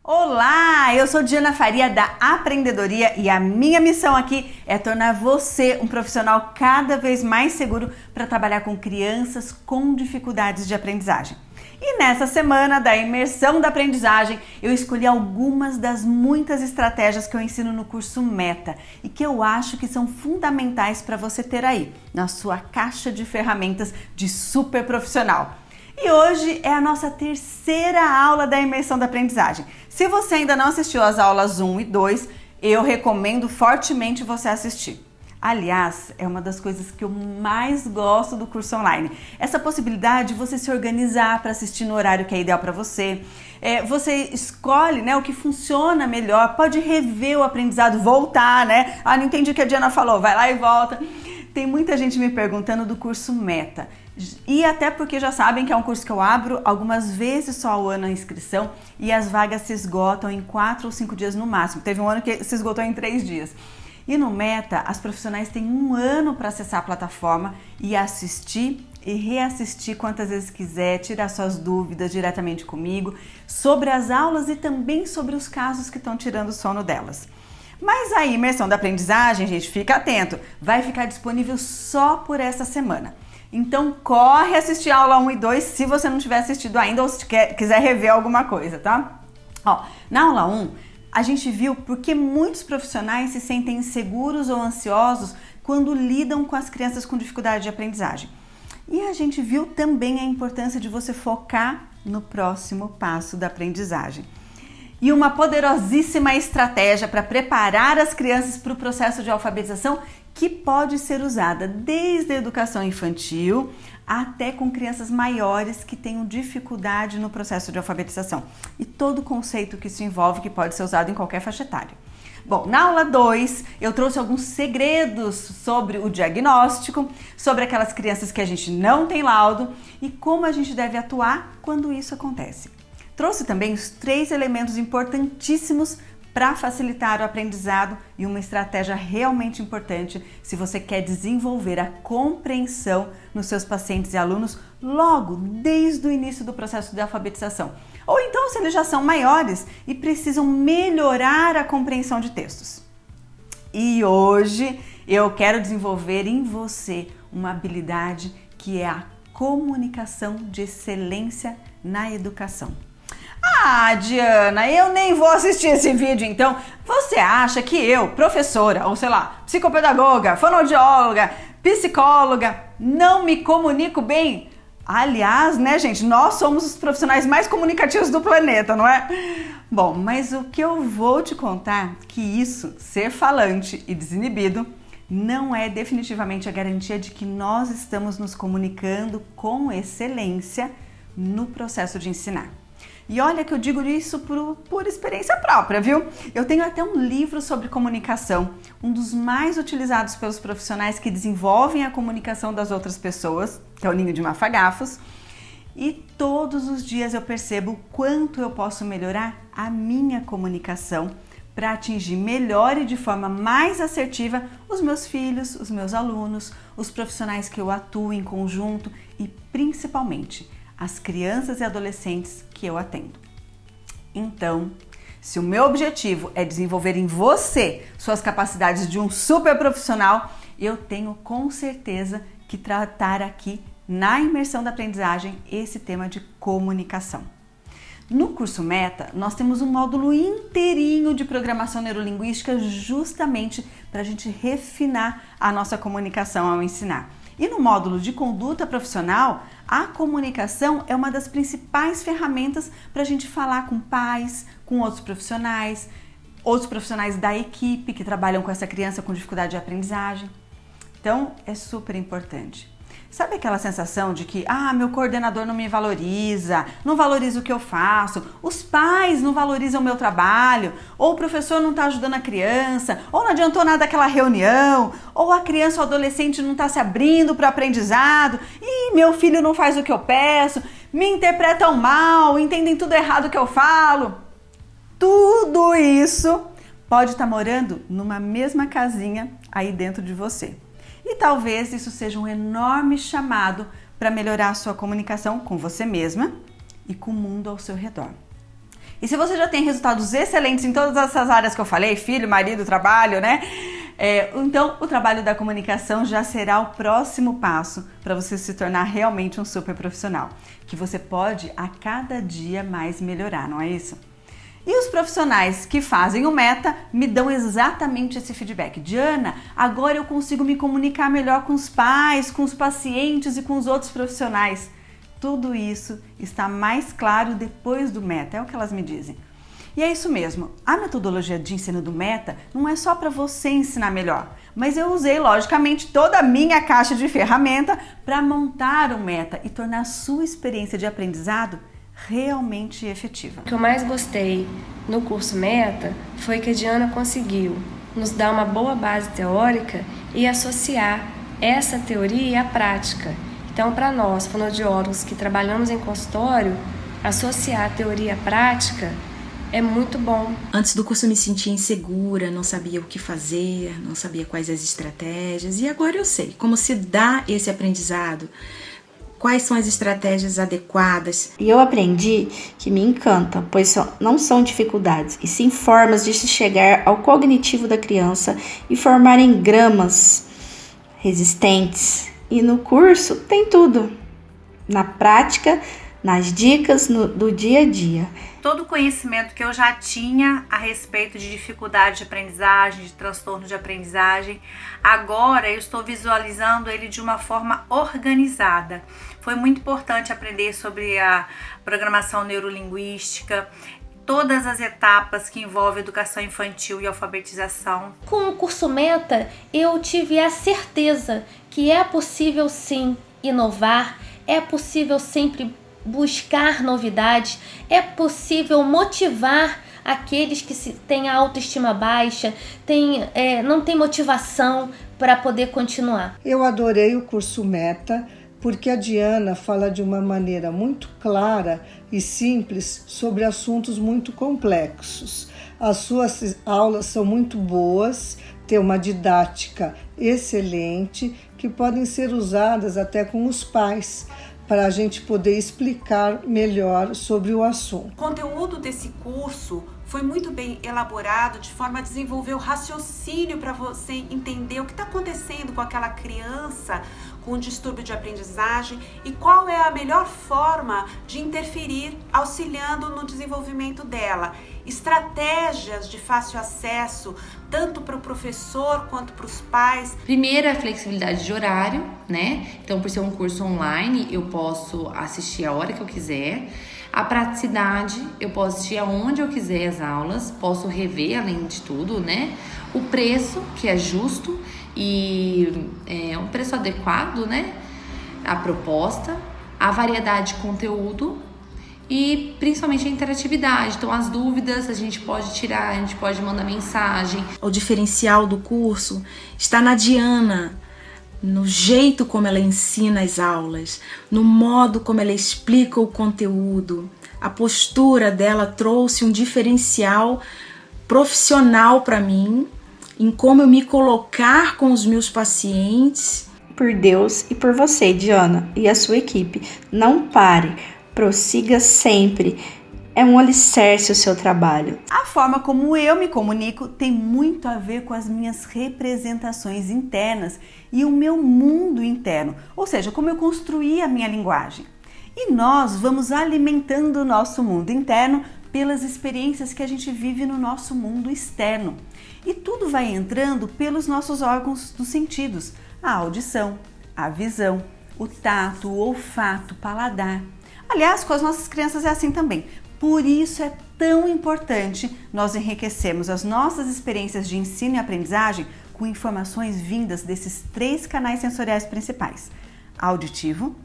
Olá, eu sou Diana Faria da Aprendedoria e a minha missão aqui é tornar você um profissional cada vez mais seguro para trabalhar com crianças com dificuldades de aprendizagem. E nessa semana da imersão da aprendizagem, eu escolhi algumas das muitas estratégias que eu ensino no curso Meta e que eu acho que são fundamentais para você ter aí na sua caixa de ferramentas de super profissional. E hoje é a nossa terceira aula da imersão da aprendizagem. Se você ainda não assistiu às aulas 1 e 2, eu recomendo fortemente você assistir. Aliás, é uma das coisas que eu mais gosto do curso online. Essa possibilidade de você se organizar para assistir no horário que é ideal para você. Você escolhe, o que funciona melhor, pode rever o aprendizado, voltar, não entendi o que a Diana falou, vai lá e volta. Tem muita gente me perguntando do curso Meta. E até porque já sabem que é um curso que eu abro algumas vezes só ao ano a inscrição e as vagas se esgotam em 4 ou 5 dias no máximo. Teve um ano que se esgotou em 3 dias. E no Meta, as profissionais têm 1 ano para acessar a plataforma e assistir e reassistir quantas vezes quiser, tirar suas dúvidas diretamente comigo sobre as aulas e também sobre os casos que estão tirando o sono delas. Mas a imersão da aprendizagem, gente, fica atento, vai ficar disponível só por essa semana. Então corre assistir a aula 1 e 2 se você não tiver assistido ainda ou se quiser rever alguma coisa, tá? Na aula 1, a gente viu porque muitos profissionais se sentem inseguros ou ansiosos quando lidam com as crianças com dificuldade de aprendizagem. E a gente viu também a importância de você focar no próximo passo da aprendizagem. E uma poderosíssima estratégia para preparar as crianças para o processo de alfabetização que pode ser usada desde a educação infantil até com crianças maiores que tenham dificuldade no processo de alfabetização. E todo o conceito que isso envolve que pode ser usado em qualquer faixa etária. Bom, na aula 2 eu trouxe alguns segredos sobre o diagnóstico, sobre aquelas crianças que a gente não tem laudo e como a gente deve atuar quando isso acontece. Trouxe também os 3 elementos importantíssimos para facilitar o aprendizado e uma estratégia realmente importante se você quer desenvolver a compreensão nos seus pacientes e alunos logo desde o início do processo de alfabetização. Ou então se eles já são maiores e precisam melhorar a compreensão de textos. E hoje eu quero desenvolver em você uma habilidade que é a comunicação de excelência na educação. Ah, Diana, eu nem vou assistir esse vídeo então. Você acha que eu, professora, ou sei lá, psicopedagoga, fonoaudióloga, psicóloga, não me comunico bem? Aliás, gente, nós somos os profissionais mais comunicativos do planeta, não é? Bom, mas o que eu vou te contar é que isso, ser falante e desinibido, não é definitivamente a garantia de que nós estamos nos comunicando com excelência no processo de ensinar. E olha que eu digo isso por experiência própria, viu? Eu tenho até um livro sobre comunicação, um dos mais utilizados pelos profissionais que desenvolvem a comunicação das outras pessoas, que é o Ninho de Mafagafos, e todos os dias eu percebo o quanto eu posso melhorar a minha comunicação para atingir melhor e de forma mais assertiva os meus filhos, os meus alunos, os profissionais que eu atuo em conjunto e principalmente as crianças e adolescentes que eu atendo. Então, se o meu objetivo é desenvolver em você suas capacidades de um super profissional, eu tenho com certeza que tratar aqui na imersão da aprendizagem esse tema de comunicação. No curso Meta, nós temos um módulo inteirinho de programação neurolinguística justamente para a gente refinar a nossa comunicação ao ensinar. E no módulo de conduta profissional, a comunicação é uma das principais ferramentas para a gente falar com pais, com outros profissionais da equipe que trabalham com essa criança com dificuldade de aprendizagem. Então, é super importante. Sabe aquela sensação de que, meu coordenador não me valoriza, não valoriza o que eu faço, os pais não valorizam o meu trabalho, ou o professor não está ajudando a criança, ou não adiantou nada aquela reunião, ou a criança ou adolescente não está se abrindo para o aprendizado, e meu filho não faz o que eu peço, me interpretam mal, entendem tudo errado que eu falo. Tudo isso pode estar morando numa mesma casinha aí dentro de você. E talvez isso seja um enorme chamado para melhorar a sua comunicação com você mesma e com o mundo ao seu redor. E se você já tem resultados excelentes em todas essas áreas que eu falei, filho, marido, trabalho, né? Então o trabalho da comunicação já será o próximo passo para você se tornar realmente um super profissional, que você pode a cada dia mais melhorar, não é isso? E os profissionais que fazem o Meta me dão exatamente esse feedback. Diana, agora eu consigo me comunicar melhor com os pais, com os pacientes e com os outros profissionais. Tudo isso está mais claro depois do Meta, é o que elas me dizem. E é isso mesmo, a metodologia de ensino do Meta não é só para você ensinar melhor, mas eu usei, logicamente, toda a minha caixa de ferramenta para montar o Meta e tornar a sua experiência de aprendizado realmente efetiva. O que eu mais gostei no curso Meta foi que a Diana conseguiu nos dar uma boa base teórica e associar essa teoria à prática. Então, para nós, fonoaudiólogos que trabalhamos em consultório, associar a teoria à prática é muito bom. Antes do curso eu me sentia insegura, não sabia o que fazer, não sabia quais as estratégias, e agora eu sei como se dá esse aprendizado, quais são as estratégias adequadas. E eu aprendi que me encanta, pois não são dificuldades, e sim formas de se chegar ao cognitivo da criança e formar engramas resistentes. E no curso tem tudo, na prática, nas dicas do dia a dia. Todo o conhecimento que eu já tinha a respeito de dificuldade de aprendizagem, de transtorno de aprendizagem, agora eu estou visualizando ele de uma forma organizada. Foi muito importante aprender sobre a programação neurolinguística, todas as etapas que envolvem educação infantil e alfabetização. Com o curso Meta, eu tive a certeza que é possível sim inovar, é possível sempre buscar novidades, é possível motivar aqueles que têm a autoestima baixa, não tem motivação para poder continuar. Eu adorei o curso Meta, porque a Diana fala de uma maneira muito clara e simples sobre assuntos muito complexos. As suas aulas são muito boas, tem uma didática excelente, que podem ser usadas até com os pais, para a gente poder explicar melhor sobre o assunto. O conteúdo desse curso foi muito bem elaborado, de forma a desenvolver o raciocínio para você entender o que está acontecendo com aquela criança com distúrbio de aprendizagem e qual é a melhor forma de interferir, auxiliando no desenvolvimento dela. Estratégias de fácil acesso, tanto para o professor quanto para os pais. Primeiro, a flexibilidade de horário, né? Então, por ser um curso online, eu posso assistir a hora que eu quiser. A praticidade, eu posso assistir aonde eu quiser as aulas, posso rever além de tudo, né? O preço, que é justo e é um preço adequado, né? A proposta, a variedade de conteúdo e principalmente a interatividade. Então, as dúvidas a gente pode tirar, a gente pode mandar mensagem. O diferencial do curso está na Diana, no jeito como ela ensina as aulas, no modo como ela explica o conteúdo. A postura dela trouxe um diferencial profissional para mim, em como eu me colocar com os meus pacientes. Por Deus e por você, Diana, e a sua equipe, não pare, prossiga sempre. É um alicerce o seu trabalho. A forma como eu me comunico tem muito a ver com as minhas representações internas e o meu mundo interno, ou seja, como eu construí a minha linguagem. E nós vamos alimentando o nosso mundo interno pelas experiências que a gente vive no nosso mundo externo. E tudo vai entrando pelos nossos órgãos dos sentidos, a audição, a visão, o tato, o olfato, o paladar. Aliás, com as nossas crianças é assim também. Por isso é tão importante nós enriquecermos as nossas experiências de ensino e aprendizagem com informações vindas desses 3 canais sensoriais principais: auditivo,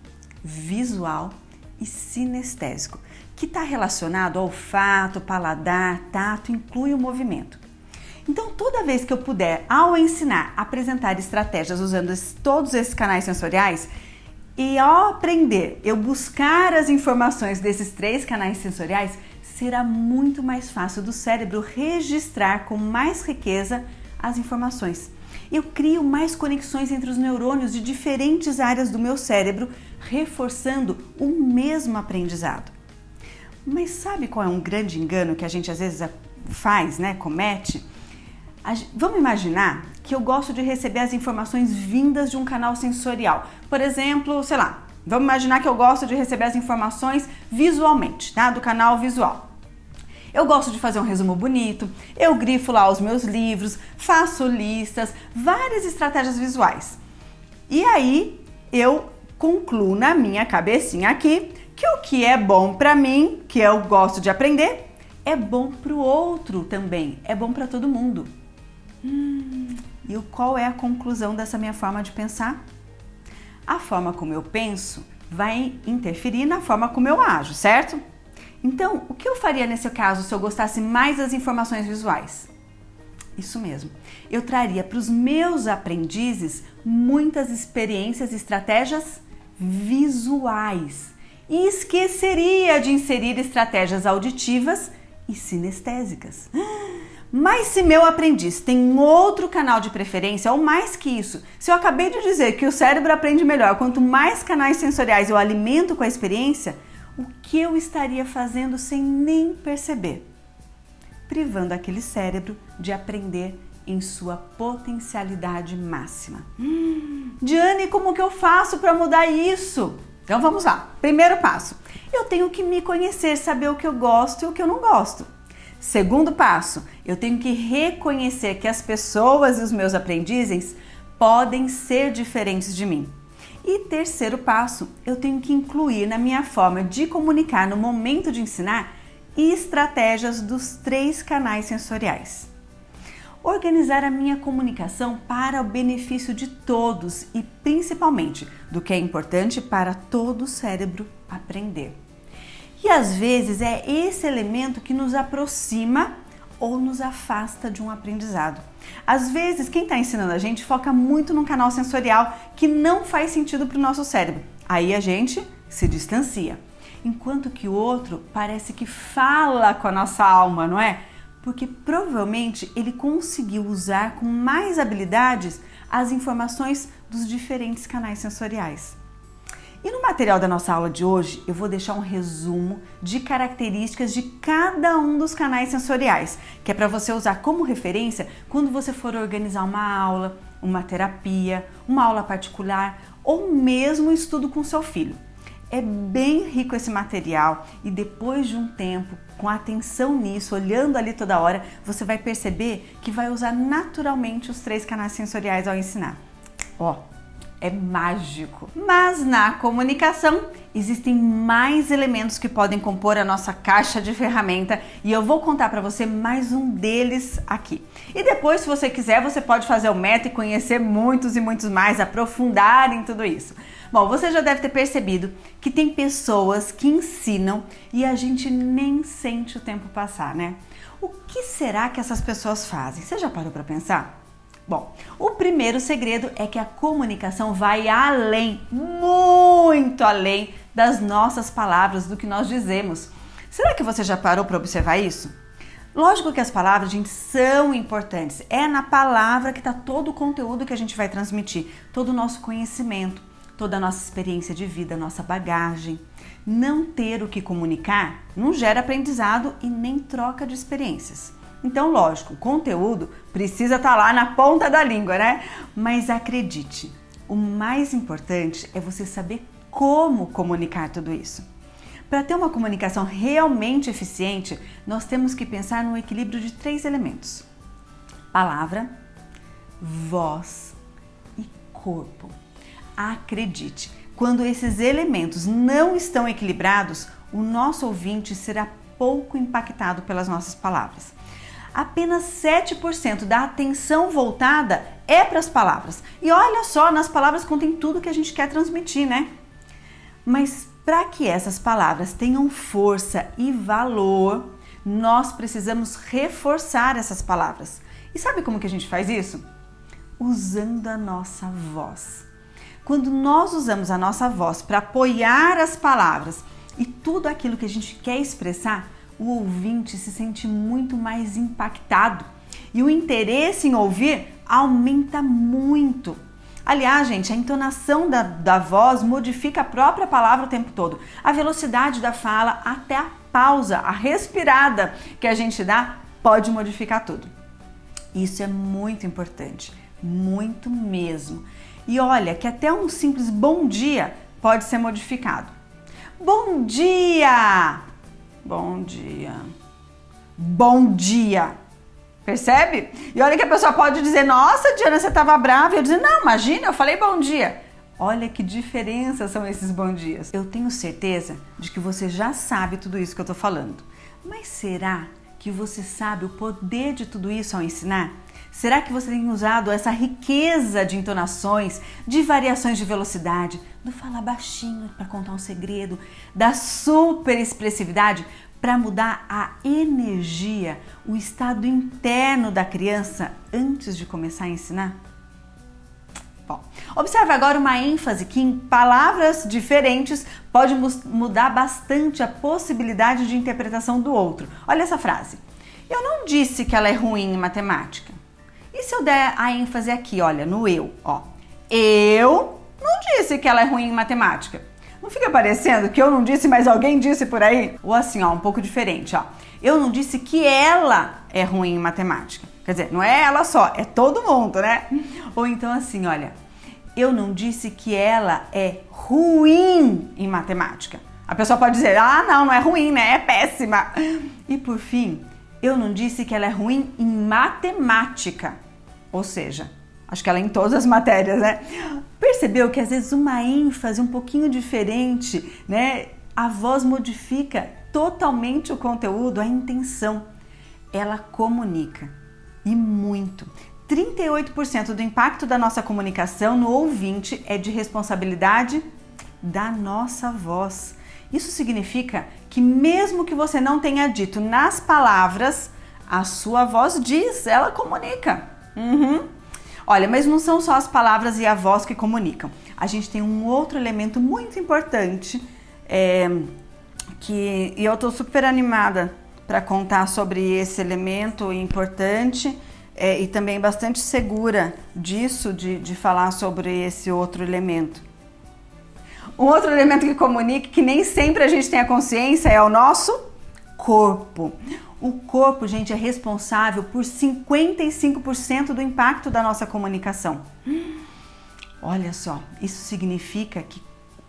visual e sinestésico, que está relacionado ao olfato, paladar, tato, inclui o movimento. Então, toda vez que eu puder, ao ensinar, apresentar estratégias usando todos esses canais sensoriais, e ao aprender, eu buscar as informações desses 3 canais sensoriais, será muito mais fácil do cérebro registrar com mais riqueza as informações. Eu crio mais conexões entre os neurônios de diferentes áreas do meu cérebro, reforçando o mesmo aprendizado. Mas sabe qual é um grande engano que a gente às vezes faz, né? Comete? Vamos imaginar que eu gosto de receber as informações vindas de um canal sensorial. Por exemplo, sei lá, vamos imaginar que eu gosto de receber as informações visualmente, tá? Do canal visual. Eu gosto de fazer um resumo bonito, eu grifo lá os meus livros, faço listas, várias estratégias visuais. E aí eu concluo na minha cabecinha aqui que o que é bom para mim, que eu gosto de aprender, é bom para o outro também, é bom para todo mundo. E qual é a conclusão dessa minha forma de pensar? A forma como eu penso vai interferir na forma como eu ajo, certo? Então, o que eu faria nesse caso se eu gostasse mais das informações visuais? Isso mesmo, eu traria para os meus aprendizes muitas experiências e estratégias visuais e esqueceria de inserir estratégias auditivas e sinestésicas. Mas se meu aprendiz tem outro canal de preferência, ou mais que isso, se eu acabei de dizer que o cérebro aprende melhor quanto mais canais sensoriais eu alimento com a experiência, o que eu estaria fazendo sem nem perceber? Privando aquele cérebro de aprender em sua potencialidade máxima. Diane, como que eu faço para mudar isso? Então vamos lá. Primeiro passo, eu tenho que me conhecer, saber o que eu gosto e o que eu não gosto. Segundo passo, eu tenho que reconhecer que as pessoas e os meus aprendizes podem ser diferentes de mim. E terceiro passo, eu tenho que incluir na minha forma de comunicar no momento de ensinar estratégias dos 3 canais sensoriais. Organizar a minha comunicação para o benefício de todos e principalmente do que é importante para todo o cérebro aprender. E às vezes é esse elemento que nos aproxima ou nos afasta de um aprendizado. Às vezes quem está ensinando a gente foca muito num canal sensorial que não faz sentido para o nosso cérebro. Aí a gente se distancia. Enquanto que o outro parece que fala com a nossa alma, não é? Porque provavelmente ele conseguiu usar com mais habilidades as informações dos diferentes canais sensoriais. E no material da nossa aula de hoje, eu vou deixar um resumo de características de cada um dos canais sensoriais, que é para você usar como referência quando você for organizar uma aula, uma terapia, uma aula particular ou mesmo um estudo com seu filho. É bem rico esse material e depois de um tempo, com atenção nisso, olhando ali toda hora, você vai perceber que vai usar naturalmente os 3 canais sensoriais ao ensinar. É mágico. Mas na comunicação existem mais elementos que podem compor a nossa caixa de ferramenta e eu vou contar para você mais um deles aqui. E depois, se você quiser, você pode fazer o método e conhecer muitos e muitos mais, aprofundar em tudo isso. Bom, você já deve ter percebido que tem pessoas que ensinam e a gente nem sente o tempo passar, né? O que será que essas pessoas fazem? Você já parou para pensar? Bom, o primeiro segredo é que a comunicação vai além, muito além das nossas palavras, do que nós dizemos. Será que você já parou para observar isso? Lógico que as palavras, gente, são importantes. É na palavra que está todo o conteúdo que a gente vai transmitir, todo o nosso conhecimento, toda a nossa experiência de vida, nossa bagagem. Não ter o que comunicar não gera aprendizado e nem troca de experiências. Então, lógico, o conteúdo precisa estar lá na ponta da língua, né? Mas acredite, o mais importante é você saber como comunicar tudo isso. Para ter uma comunicação realmente eficiente, nós temos que pensar no equilíbrio de 3 elementos: palavra, voz e corpo. Acredite, quando esses elementos não estão equilibrados, o nosso ouvinte será pouco impactado pelas nossas palavras. Apenas 7% da atenção voltada é para as palavras. E olha só, nas palavras contém tudo que a gente quer transmitir, né? Mas para que essas palavras tenham força e valor, nós precisamos reforçar essas palavras. E sabe como que a gente faz isso? Usando a nossa voz. Quando nós usamos a nossa voz para apoiar as palavras e tudo aquilo que a gente quer expressar, o ouvinte se sente muito mais impactado e o interesse em ouvir aumenta muito. Aliás, gente, a entonação da voz modifica a própria palavra o tempo todo, a velocidade da fala, até a pausa, a respirada que a gente dá pode modificar tudo. Isso é muito importante, muito mesmo. E olha que até um simples bom dia pode ser modificado. Bom dia! Bom dia. Bom dia. Percebe? E olha que a pessoa pode dizer, nossa, Diana, você estava brava. E eu dizer, não, imagina, eu falei bom dia. Olha que diferença são esses bons dias. Eu tenho certeza de que você já sabe tudo isso que eu tô falando. Mas será que você sabe o poder de tudo isso ao ensinar? Será que você tem usado essa riqueza de entonações, de variações de velocidade, do falar baixinho para contar um segredo, da super expressividade para mudar a energia, o estado interno da criança antes de começar a ensinar? Bom, observe agora uma ênfase que em palavras diferentes pode mudar bastante a possibilidade de interpretação do outro. Olha essa frase. Eu não disse que ela é ruim em matemática. E se eu der a ênfase aqui, olha, no eu, ó. Eu não disse que ela é ruim em matemática. Não fica parecendo que eu não disse, mas alguém disse por aí? Ou assim, ó, um pouco diferente, ó. Eu não disse que ela é ruim em matemática. Quer dizer, não é ela só, é todo mundo, né? Ou então assim, olha, eu não disse que ela é ruim em matemática. A pessoa pode dizer, ah, não é ruim, né? É péssima. E por fim, eu não disse que ela é ruim em matemática. Ou seja, acho que ela é em todas as matérias, né? Percebeu que às vezes uma ênfase um pouquinho diferente, né? A voz modifica totalmente o conteúdo, a intenção. Ela comunica. E muito. 38% do impacto da nossa comunicação no ouvinte é de responsabilidade da nossa voz. Isso significa que mesmo que você não tenha dito nas palavras, a sua voz diz, ela comunica. Olha, mas não são só as palavras e a voz que comunicam. A gente tem um outro elemento muito importante e eu tô super animada para contar sobre esse elemento importante e também bastante segura disso, de falar sobre esse outro elemento. Um outro elemento que comunica, que nem sempre a gente tem a consciência, é o nosso corpo. O corpo, gente, é responsável por 55% do impacto da nossa comunicação. Olha só, isso significa que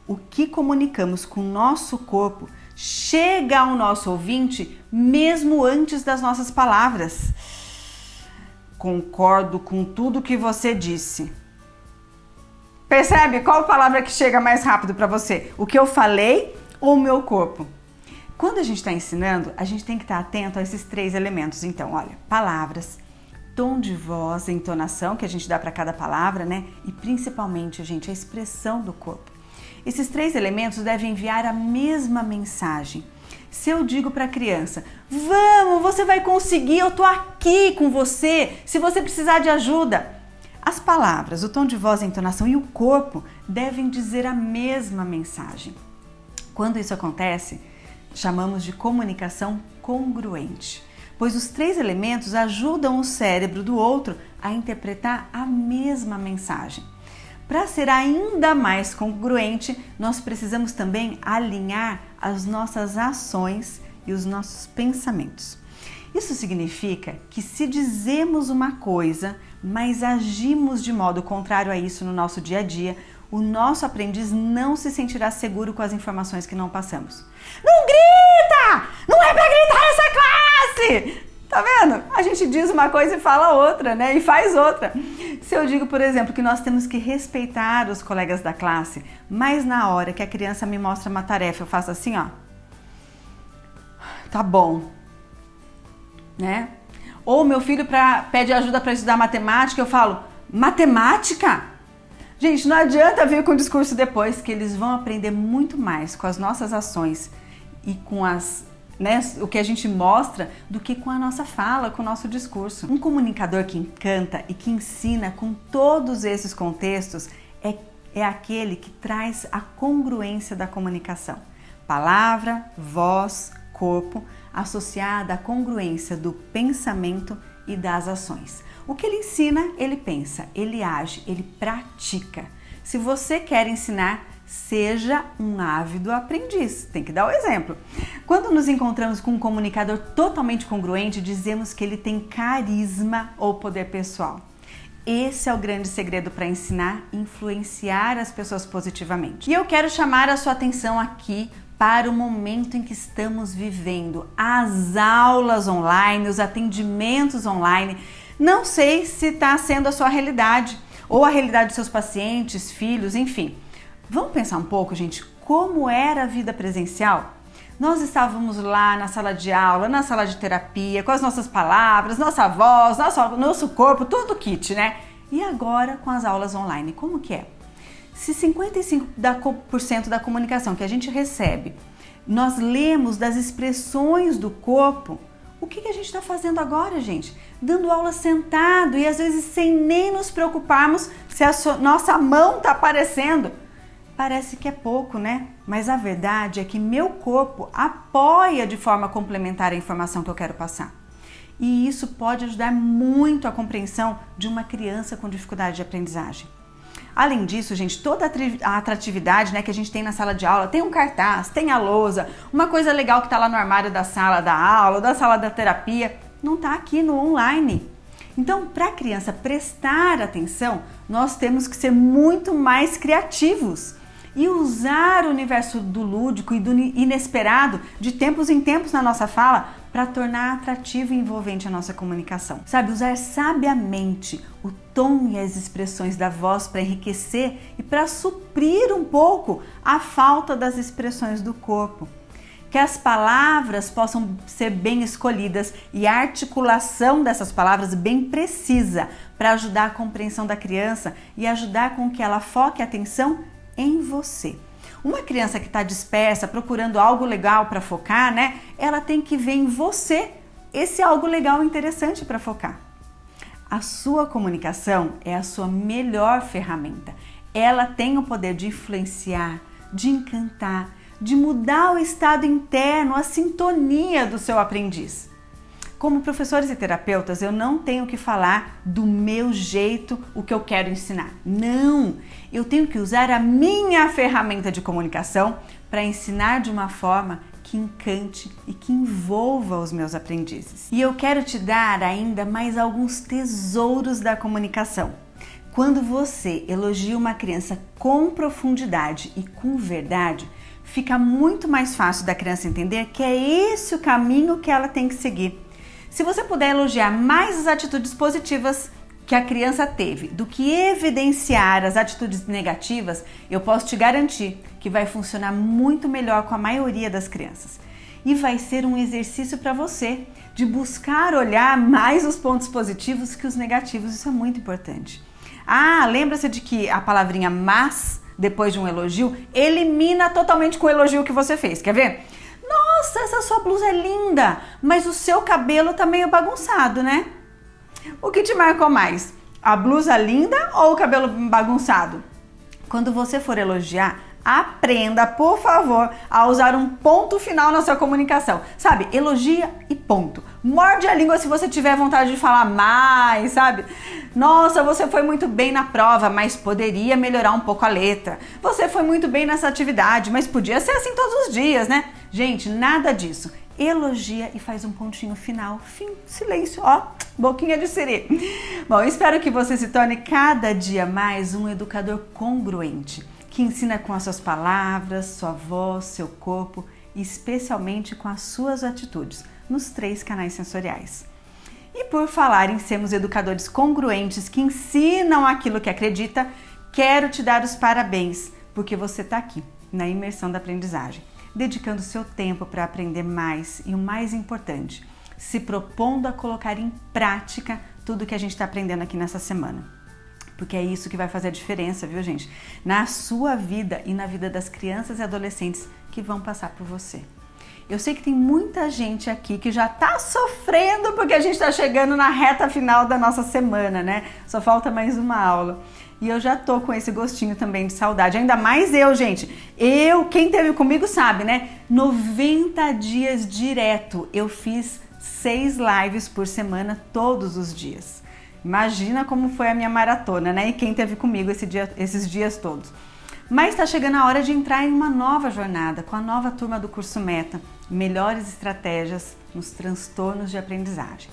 o que comunicamos com o nosso corpo chega ao nosso ouvinte mesmo antes das nossas palavras. Concordo com tudo que você disse. Percebe qual palavra que chega mais rápido para você? O que eu falei ou o meu corpo? Quando a gente está ensinando, a gente tem que estar atento a esses 3 elementos. Então, olha, palavras, tom de voz, entonação que a gente dá para cada palavra, né? E principalmente, gente, a expressão do corpo. Esses 3 elementos devem enviar a mesma mensagem. Se eu digo para a criança, vamos, você vai conseguir, eu tô aqui com você, se você precisar de ajuda. As palavras, o tom de voz, a entonação e o corpo devem dizer a mesma mensagem. Quando isso acontece, chamamos de comunicação congruente, pois os 3 elementos ajudam o cérebro do outro a interpretar a mesma mensagem. Para ser ainda mais congruente, nós precisamos também alinhar as nossas ações e os nossos pensamentos. Isso significa que se dizemos uma coisa, mas agimos de modo contrário a isso no nosso dia a dia, o nosso aprendiz não se sentirá seguro com as informações que não passamos. Não grita! Não é pra gritar nessa classe! Tá vendo? A gente diz uma coisa e fala outra, né? E faz outra. Se eu digo, por exemplo, que nós temos que respeitar os colegas da classe, mas na hora que a criança me mostra uma tarefa, eu faço assim, ó. Tá bom. Né? Ou meu filho pede ajuda para estudar matemática, eu falo, matemática? Gente, não adianta vir com o discurso depois, que eles vão aprender muito mais com as nossas ações e com o que a gente mostra do que com a nossa fala, com o nosso discurso. Um comunicador que encanta e que ensina com todos esses contextos é aquele que traz a congruência da comunicação. Palavra, voz, corpo, associada à congruência do pensamento e das ações. O que ele ensina, ele pensa, ele age, ele pratica. Se você quer ensinar, Seja um ávido aprendiz, tem que dar o exemplo. Quando nos encontramos com um comunicador totalmente congruente, dizemos que ele tem carisma ou poder pessoal. Esse é o grande segredo para ensinar e influenciar as pessoas positivamente. E eu quero chamar a sua atenção aqui para o momento em que estamos vivendo. As aulas online, os atendimentos online. Não sei se está sendo a sua realidade ou a realidade dos seus pacientes, filhos, enfim. Vamos pensar um pouco, gente, como era a vida presencial? Nós estávamos lá na sala de aula, na sala de terapia, com as nossas palavras, nossa voz, nosso corpo, todo o kit, né? E agora com as aulas online, como que é? Se 55% da comunicação que a gente recebe, nós lemos das expressões do corpo, o que a gente está fazendo agora, gente? Dando aula sentado e às vezes sem nem nos preocuparmos se a nossa mão está aparecendo. Parece que é pouco, né? Mas a verdade é que meu corpo apoia de forma complementar a informação que eu quero passar. E isso pode ajudar muito a compreensão de uma criança com dificuldade de aprendizagem. Além disso, gente, toda a atratividade, né, que a gente tem na sala de aula, tem um cartaz, tem a lousa, uma coisa legal que está lá no armário da sala da aula, da sala da terapia, não está aqui no online. Então, para a criança prestar atenção, nós temos que ser muito mais criativos e usar o universo do lúdico e do inesperado de tempos em tempos na nossa fala para tornar atrativo e envolvente a nossa comunicação. Sabe, usar sabiamente o tom e as expressões da voz para enriquecer e para suprir um pouco a falta das expressões do corpo. Que as palavras possam ser bem escolhidas e a articulação dessas palavras bem precisa para ajudar a compreensão da criança e ajudar com que ela foque a atenção em você. Uma criança que está dispersa, procurando algo legal para focar, né? Ela tem que ver em você esse algo legal e interessante para focar. A sua comunicação é a sua melhor ferramenta. Ela tem o poder de influenciar, de encantar, de mudar o estado interno, a sintonia do seu aprendiz. Como professores e terapeutas, eu não tenho que falar do meu jeito o que eu quero ensinar. Não! Eu tenho que usar a minha ferramenta de comunicação para ensinar de uma forma que encante e que envolva os meus aprendizes. E eu quero te dar ainda mais alguns tesouros da comunicação. Quando você elogia uma criança com profundidade e com verdade, fica muito mais fácil da criança entender que é esse o caminho que ela tem que seguir. Se você puder elogiar mais as atitudes positivas que a criança teve do que evidenciar as atitudes negativas, eu posso te garantir que vai funcionar muito melhor com a maioria das crianças. E vai ser um exercício para você de buscar olhar mais os pontos positivos que os negativos, isso é muito importante. Lembra-se de que a palavrinha mas, depois de um elogio, elimina totalmente com o elogio que você fez, quer ver? Nossa, essa sua blusa é linda, mas o seu cabelo tá meio bagunçado, né? O que te marcou mais? A blusa linda ou o cabelo bagunçado? Quando você for elogiar, aprenda, por favor, a usar um ponto final na sua comunicação. Sabe, elogia e ponto. Morde a língua se você tiver vontade de falar mais, sabe? Nossa, você foi muito bem na prova, mas poderia melhorar um pouco a letra. Você foi muito bem nessa atividade, mas podia ser assim todos os dias, né? Gente, nada disso. Elogia e faz um pontinho final. Fim, silêncio, ó, boquinha de siri. Bom, eu espero que você se torne cada dia mais um educador congruente, que ensina com as suas palavras, sua voz, seu corpo e especialmente com as suas atitudes, nos 3 canais sensoriais. E por falar em sermos educadores congruentes que ensinam aquilo que acredita, quero te dar os parabéns, porque você está aqui, na imersão da aprendizagem, dedicando seu tempo para aprender mais e o mais importante, se propondo a colocar em prática tudo que a gente está aprendendo aqui nessa semana. Porque é isso que vai fazer a diferença, viu, gente? Na sua vida e na vida das crianças e adolescentes que vão passar por você. Eu sei que tem muita gente aqui que já tá sofrendo porque a gente tá chegando na reta final da nossa semana, né? Só falta mais uma aula. E eu já tô com esse gostinho também de saudade. Ainda mais eu, gente. Quem teve comigo sabe, né? 90 dias direto. Eu fiz 6 lives por semana todos os dias. Imagina como foi a minha maratona, né? E quem teve comigo esses dias todos. Mas está chegando a hora de entrar em uma nova jornada com a nova turma do curso Meta, Melhores Estratégias nos Transtornos de Aprendizagem.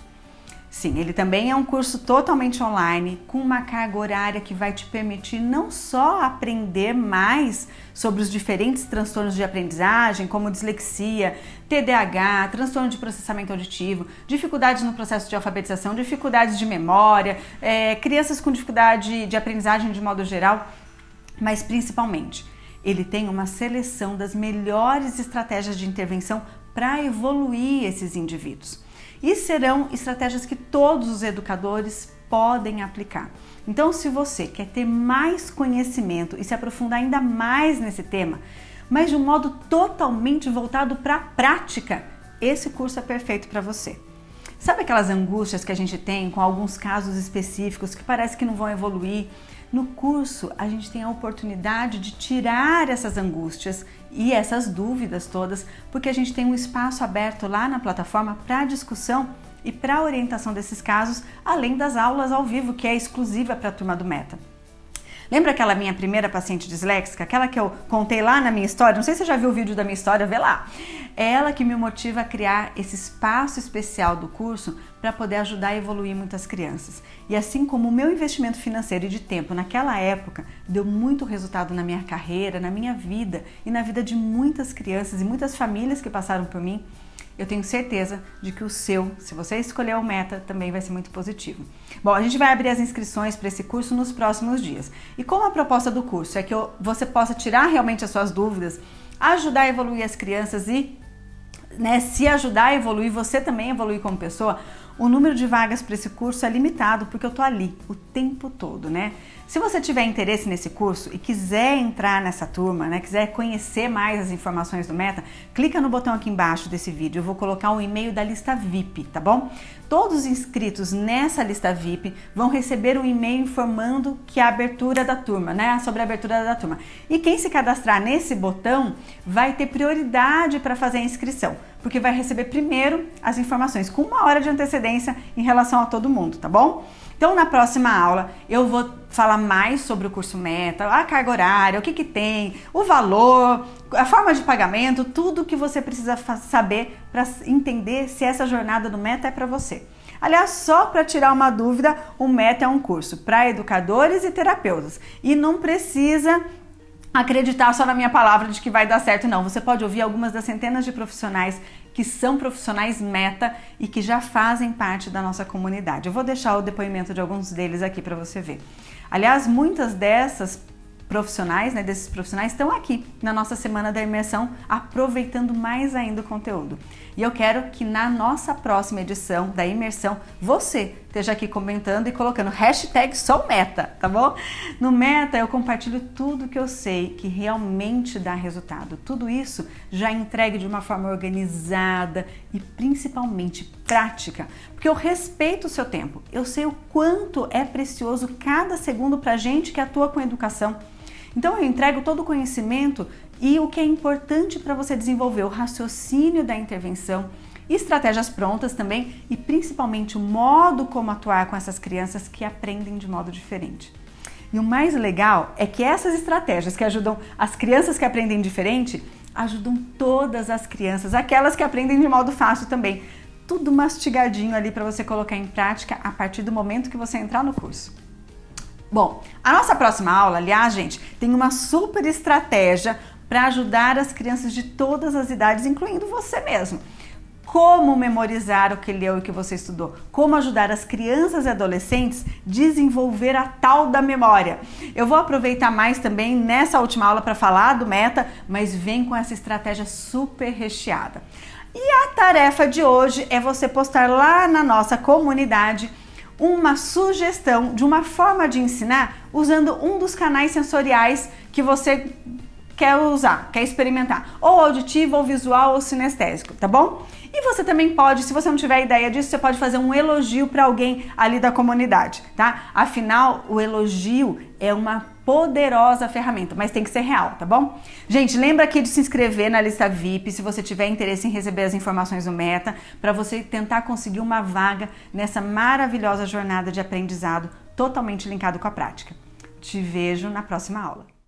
Sim, ele também é um curso totalmente online, com uma carga horária que vai te permitir não só aprender mais sobre os diferentes transtornos de aprendizagem, como dislexia, TDAH, transtorno de processamento auditivo, dificuldades no processo de alfabetização, dificuldades de memória, crianças com dificuldade de aprendizagem de modo geral, mas principalmente ele tem uma seleção das melhores estratégias de intervenção para evoluir esses indivíduos. E serão estratégias que todos os educadores podem aplicar. Então, se você quer ter mais conhecimento e se aprofundar ainda mais nesse tema, mas de um modo totalmente voltado para a prática, esse curso é perfeito para você. Sabe aquelas angústias que a gente tem com alguns casos específicos que parece que não vão evoluir? No curso, a gente tem a oportunidade de tirar essas angústias e essas dúvidas todas, porque a gente tem um espaço aberto lá na plataforma para discussão e para orientação desses casos, além das aulas ao vivo, que é exclusiva para a turma do Meta. Lembra aquela minha primeira paciente disléxica, aquela que eu contei lá na minha história? Não sei se você já viu o vídeo da minha história, vê lá. É ela que me motiva a criar esse espaço especial do curso para poder ajudar a evoluir muitas crianças. E assim como o meu investimento financeiro e de tempo naquela época deu muito resultado na minha carreira, na minha vida e na vida de muitas crianças e muitas famílias que passaram por mim, eu tenho certeza de que o seu, se você escolher o Meta, também vai ser muito positivo. Bom, a gente vai abrir as inscrições para esse curso nos próximos dias. E como a proposta do curso é que você possa tirar realmente as suas dúvidas, ajudar a evoluir as crianças e se ajudar a evoluir, você também evoluir como pessoa, o número de vagas para esse curso é limitado, porque eu tô ali o tempo todo, né? Se você tiver interesse nesse curso e quiser entrar nessa turma, né, quiser conhecer mais as informações do Meta, clica no botão aqui embaixo desse vídeo, eu vou colocar o e-mail da lista VIP, tá bom? Todos os inscritos nessa lista VIP vão receber um e-mail informando que a abertura da turma, né, sobre a abertura da turma. E quem se cadastrar nesse botão vai ter prioridade para fazer a inscrição, porque vai receber primeiro as informações com 1 hora de antecedência em relação a todo mundo, tá bom? Então, na próxima aula, eu vou falar mais sobre o curso Meta, a carga horária, o que tem, o valor, a forma de pagamento, tudo que você precisa saber para entender se essa jornada do Meta é para você. Aliás, só para tirar uma dúvida, o Meta é um curso para educadores e terapeutas e não precisa acreditar só na minha palavra de que vai dar certo, não. Você pode ouvir algumas das centenas de profissionais que são profissionais Meta e que já fazem parte da nossa comunidade. Eu vou deixar o depoimento de alguns deles aqui para você ver. Aliás, muitas dessas profissionais, desses profissionais estão aqui na nossa semana da imersão, aproveitando mais ainda o conteúdo. E eu quero que na nossa próxima edição da imersão, você esteja aqui comentando e colocando #SouMeta, tá bom? No Meta eu compartilho tudo que eu sei que realmente dá resultado. Tudo isso já entregue de uma forma organizada e principalmente prática, porque eu respeito o seu tempo. Eu sei o quanto é precioso cada segundo pra gente que atua com educação. Então eu entrego todo o conhecimento e o que é importante para você desenvolver o raciocínio da intervenção, estratégias prontas também e principalmente o modo como atuar com essas crianças que aprendem de modo diferente. E o mais legal é que essas estratégias que ajudam as crianças que aprendem diferente, ajudam todas as crianças, aquelas que aprendem de modo fácil também. Tudo mastigadinho ali para você colocar em prática a partir do momento que você entrar no curso. Bom, a nossa próxima aula, aliás, gente, tem uma super estratégia para ajudar as crianças de todas as idades, incluindo você mesmo. Como memorizar o que leu e o que você estudou. Como ajudar as crianças e adolescentes a desenvolver a tal da memória. Eu vou aproveitar mais também nessa última aula para falar do Meta, mas vem com essa estratégia super recheada. E a tarefa de hoje é você postar lá na nossa comunidade uma sugestão de uma forma de ensinar usando um dos canais sensoriais que você quer usar, quer experimentar, ou auditivo, ou visual, ou sinestésico, tá bom? E você também pode, se você não tiver ideia disso, você pode fazer um elogio para alguém ali da comunidade, tá? Afinal, o elogio é uma poderosa ferramenta, mas tem que ser real, tá bom? Gente, lembra aqui de se inscrever na lista VIP se você tiver interesse em receber as informações do Meta, para você tentar conseguir uma vaga nessa maravilhosa jornada de aprendizado totalmente linkado com a prática. Te vejo na próxima aula.